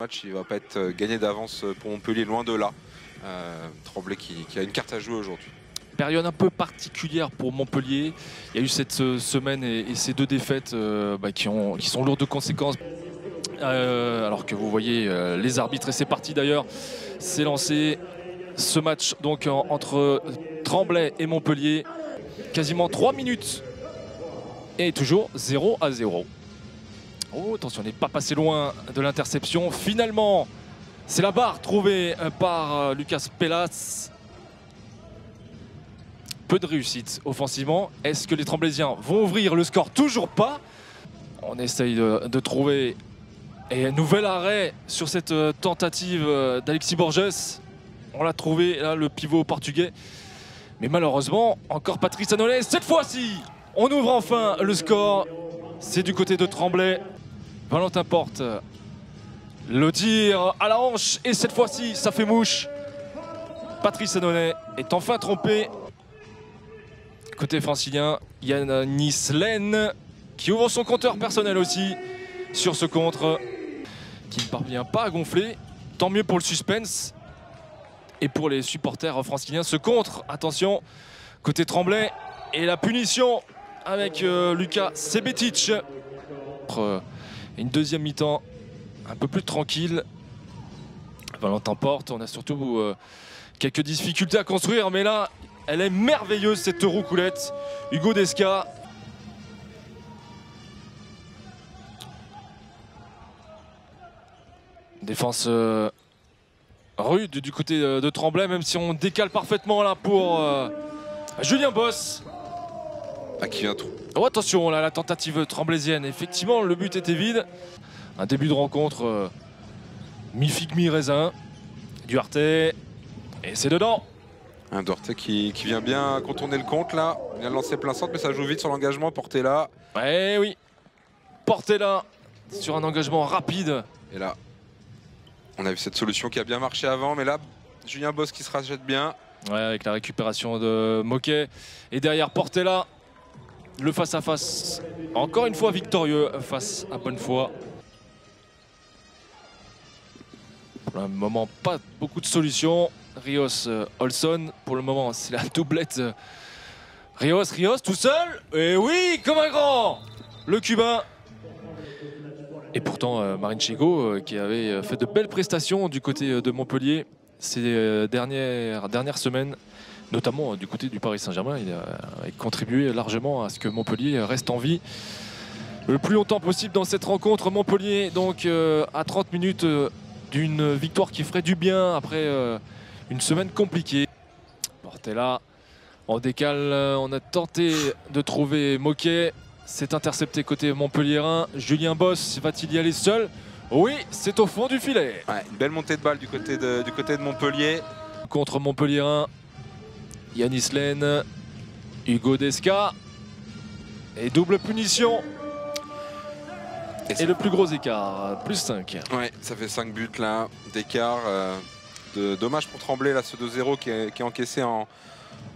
Le match il va pas être gagné d'avance pour Montpellier, loin de là. Tremblay qui a une carte à jouer aujourd'hui. Période un peu particulière pour Montpellier. Il y a eu cette semaine et ces deux défaites qui sont lourdes de conséquences. Alors que vous voyez les arbitres, et c'est parti d'ailleurs, c'est lancé ce match donc entre Tremblay et Montpellier. Quasiment 3 minutes et toujours 0-0. Oh, attention, on n'est pas passé loin de l'interception. Finalement, c'est la barre trouvée par Lucas Pelas. Peu de réussite offensivement. Est-ce que les Tremblaysiens vont ouvrir le score? Toujours pas. On essaye de trouver. Et un nouvel arrêt sur cette tentative d'Alexis Borges. On l'a trouvé, là, le pivot portugais. Mais malheureusement, encore Patrice Annolay. Cette fois-ci, on ouvre enfin le score. C'est du côté de Tremblay. Valentin Porte. Le tir à la hanche. Et cette fois-ci, ça fait mouche. Patrice Annolay est enfin trompé. Côté francilien, Yanis Len qui ouvre son compteur personnel aussi sur ce contre qui ne parvient pas à gonfler. Tant mieux pour le suspense et pour les supporters franciliens. Ce contre, attention, côté Tremblay et la punition avec Lucas Sebetic. Une deuxième mi-temps un peu plus tranquille. Valentin Porte, on a surtout quelques difficultés à construire, mais là, elle est merveilleuse cette roucoulette. Hugo Desca. Défense rude du côté de Tremblay, même si on décale parfaitement là pour Julien Boss. Ah, qui vient tout. Oh, attention, là, la tentative tremblaysienne. Effectivement, le but était vide. Un début de rencontre mi-figue, mi-raisin. Duarte. Et c'est dedans. Un Duarte qui vient bien contourner le compte là. Il vient de lancer plein centre, mais ça joue vite sur l'engagement. Portela. Eh oui. Portela sur un engagement rapide. Et là, on a vu cette solution qui a bien marché avant, mais là, Julien Boss qui se rachète bien. Ouais, avec la récupération de Moquet. Et derrière Portela, le face-à-face. Encore une fois victorieux face à Bonnefoy. Pour le moment, pas beaucoup de solutions. Rios, Olson, pour le moment, c'est la doublette. Rios tout seul. Et oui, comme un grand, le Cubain. Et pourtant, Marinchego, qui avait fait de belles prestations du côté de Montpellier ces dernières semaines, notamment du côté du Paris Saint-Germain. Il a contribué largement à ce que Montpellier reste en vie le plus longtemps possible dans cette rencontre. Montpellier, donc, à 30 minutes d'une victoire qui ferait du bien après une semaine compliquée. Portela, on décale, on a tenté de trouver Moquet. C'est intercepté côté montpelliérain. Julien Boss va-t-il y aller seul? Oui, c'est au fond du filet. Ouais, une belle montée de balle du côté de Montpellier. Contre montpelliérain, Yanis Len, Hugo Desca. Et double punition. Et le plus gros écart, plus 5. Ouais, ça fait 5 buts là d'écart. Dommage pour Tremblay là, ce 2-0 qui est encaissé en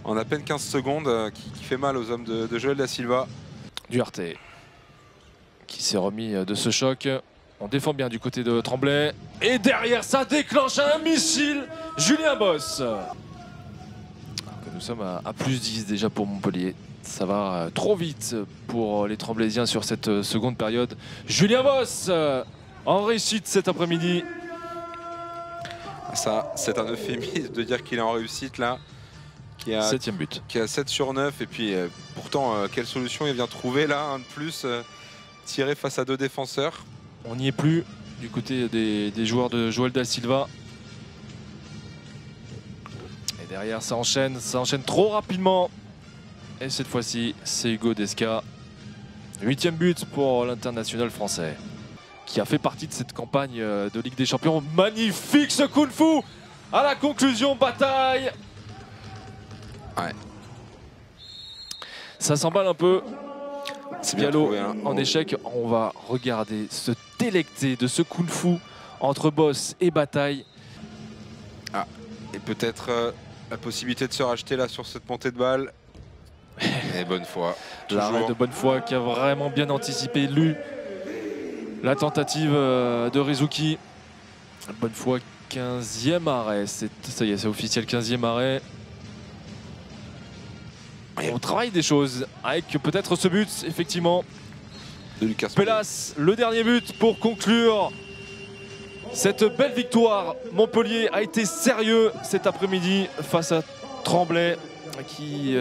à peine 15 secondes, qui fait mal aux hommes de Joël Da Silva. Duarte qui s'est remis de ce choc. On défend bien du côté de Tremblay. Et derrière, ça déclenche un missile. Julien Boss. Nous sommes à plus 10 déjà pour Montpellier. Ça va trop vite pour les Tremblaysiens sur cette seconde période. Julien Boss en réussite cet après-midi. Ça, c'est un euphémisme de dire qu'il est en réussite là. Qui a 7e but. Qui a 7 sur 9. Et puis pourtant, quelle solution il vient trouver là, un de plus, tiré face à 2 défenseurs. On n'y est plus du côté des joueurs de Joël Da Silva. Et derrière, ça enchaîne trop rapidement. Et cette fois-ci, c'est Hugo Desca. 8e but pour l'international français, qui a fait partie de cette campagne de Ligue des Champions. Magnifique ce kung fu à la conclusion, bataille. Ouais. Ça s'emballe un peu. C'est bien Diallo trouvé, hein. en échec. On va regarder se délecter de ce kung fu entre Boss et Bataille. Ah, et peut-être la possibilité de se racheter là sur cette montée de balle. Et Bonnefoy. L'arrêt de Bonnefoy qui a vraiment bien anticipé, lu la tentative de Rizuki. Bonnefoy, 15e arrêt. Ça y est, c'est officiel, 15e arrêt. Et on travaille des choses avec peut-être ce but, effectivement. De Lucas Pélas, le dernier but pour conclure cette belle victoire. Montpellier a été sérieux cet après-midi face à Tremblay qui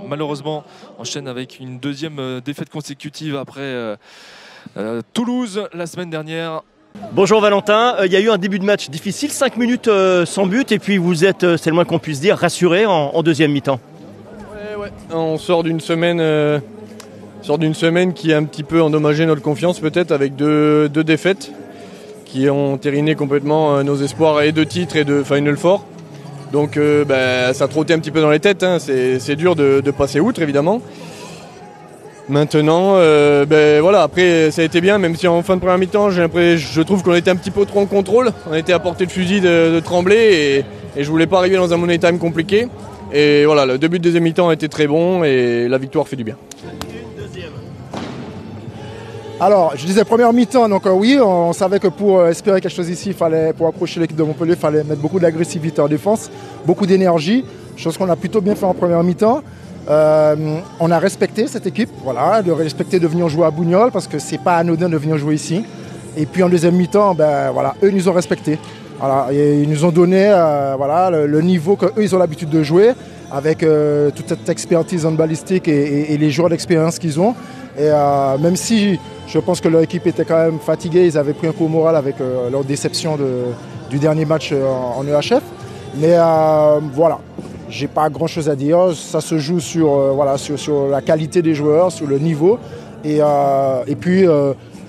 malheureusement enchaîne avec une deuxième défaite consécutive après Toulouse la semaine dernière. Bonjour Valentin, il y a eu un début de match difficile, 5 minutes sans but et puis vous êtes, c'est le moins qu'on puisse dire, rassuré en deuxième mi-temps. Ouais. On sort d'une semaine qui a un petit peu endommagé notre confiance peut-être avec deux défaites qui ont entériné complètement nos espoirs et de titre et de Final Four. Donc ça trottait un petit peu dans les têtes, hein. C'est dur de passer outre évidemment. Maintenant, voilà, après ça a été bien, même si en fin de première mi-temps, je trouve qu'on était un petit peu trop en contrôle. On était à portée de fusil de Tremblay et je voulais pas arriver dans un money time compliqué. Et voilà, le début de deuxième mi-temps a été très bon et la victoire fait du bien. Alors, je disais première mi-temps, donc oui, on savait que pour espérer quelque chose ici, pour accrocher l'équipe de Montpellier, il fallait mettre beaucoup d'agressivité en défense, beaucoup d'énergie, chose qu'on a plutôt bien fait en première mi-temps. On a respecté cette équipe, voilà, de respecter de venir jouer à Bougnoles parce que c'est pas anodin de venir jouer ici. Et puis en deuxième mi-temps, eux nous ont respectés. Voilà, et ils nous ont donné le niveau qu'eux ils ont l'habitude de jouer avec toute cette expertise en balistique et les joueurs d'expérience qu'ils ont. Et même si je pense que leur équipe était quand même fatiguée, ils avaient pris un coup au moral avec leur déception du dernier match en EHF. Mais voilà, j'ai pas grand chose à dire. Ça se joue sur la qualité des joueurs, sur le niveau. Et puis,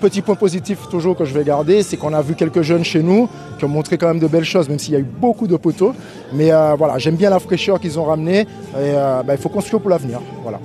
petit point positif toujours que je vais garder, c'est qu'on a vu quelques jeunes chez nous qui ont montré quand même de belles choses, même s'il y a eu beaucoup de poteaux. Mais voilà, j'aime bien la fraîcheur qu'ils ont ramenée. Et il faut construire pour l'avenir. Voilà.